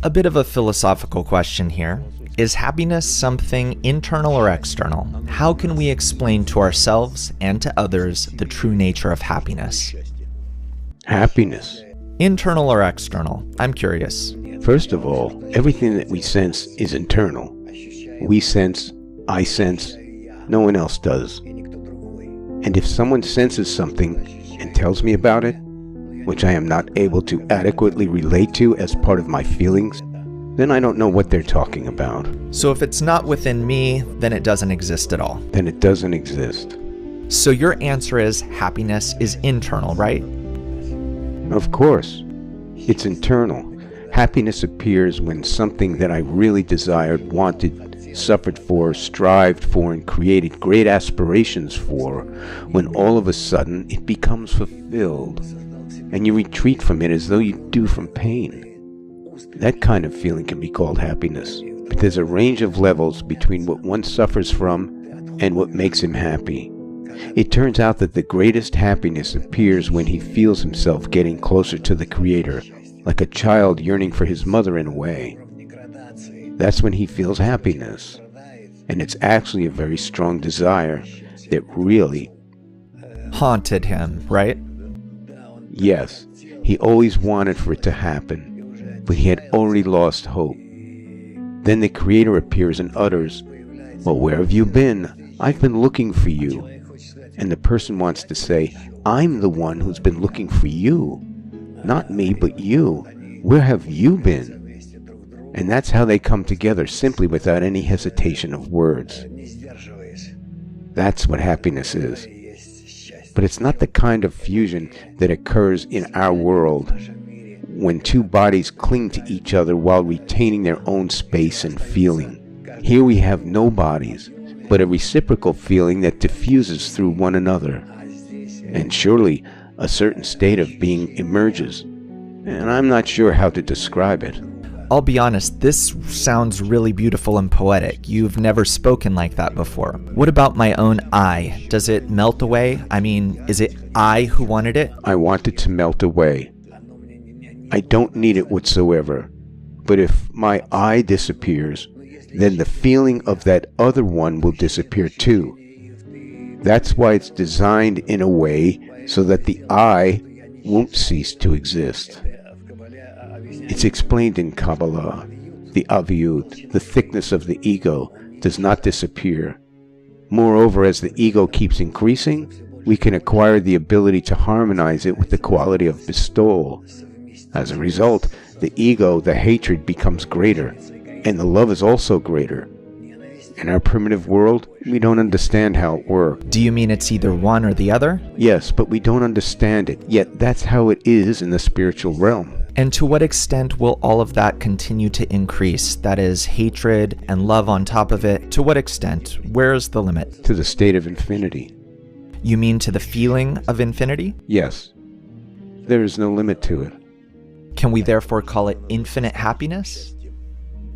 A bit of a philosophical question here. Is happiness something internal or external? How can we explain to ourselves and to others the true nature of happiness? Happiness. Internal or external? I'm curious. First of all, everything that we sense is internal. We sense, I sense, no one else does. And if someone senses something and tells me about it, which I am not able to adequately relate to as part of my feelings, then I don't know what they're talking about. So if it's not within me, then it doesn't exist at all. Then it doesn't exist. So your answer is happiness is internal, right? Of course. It's internal. Happiness appears when something that I really desired, wanted, suffered for, strived for, and created great aspirations for, when all of a sudden it becomes fulfilled, and you retreat from it as though you do from pain. That kind of feeling can be called happiness, but there's a range of levels between what one suffers from and what makes him happy. It turns out that the greatest happiness appears when he feels himself getting closer to the Creator, like a child yearning for his mother in a way. That's when he feels happiness, and it's actually a very strong desire that really haunted him, right? Yes, he always wanted for it to happen, but he had already lost hope. Then the Creator appears and utters, "Well, where have you been? I've been looking for you." And the person wants to say, "I'm the one who's been looking for you. Not me, but you. Where have you been?" And that's how they come together, simply without any hesitation of words. That's what happiness is. But it's not the kind of fusion that occurs in our world, when two bodies cling to each other while retaining their own space and feeling. Here we have no bodies, but a reciprocal feeling that diffuses through one another. And surely a certain state of being emerges, and I'm not sure how to describe it. I'll be honest, this sounds really beautiful and poetic. You've never spoken like that before. What about my own I? Does it melt away? I mean, is it I who wanted it? I want it to melt away. I don't need it whatsoever. But if my I disappears, then the feeling of that other one will disappear too. That's why it's designed in a way so that the I won't cease to exist. It's explained in Cabalá. The aviut, the thickness of the ego, does not disappear. Moreover, as the ego keeps increasing, we can acquire the ability to harmonize it with the quality of bestowal. As a result, the ego, the hatred, becomes greater, and the love is also greater. In our primitive world, we don't understand how it works. Do you mean it's either one or the other? Yes, but we don't understand it, yet that's how it is in the spiritual realm. And to what extent will all of that continue to increase? That is, hatred and love on top of it. To what extent? Where is the limit? To the state of infinity. You mean to the feeling of infinity? Yes. There is no limit to it. Can we therefore call it infinite happiness?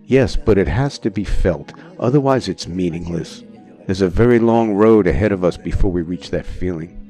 Yes, but it has to be felt. Otherwise it's meaningless. There's a very long road ahead of us before we reach that feeling.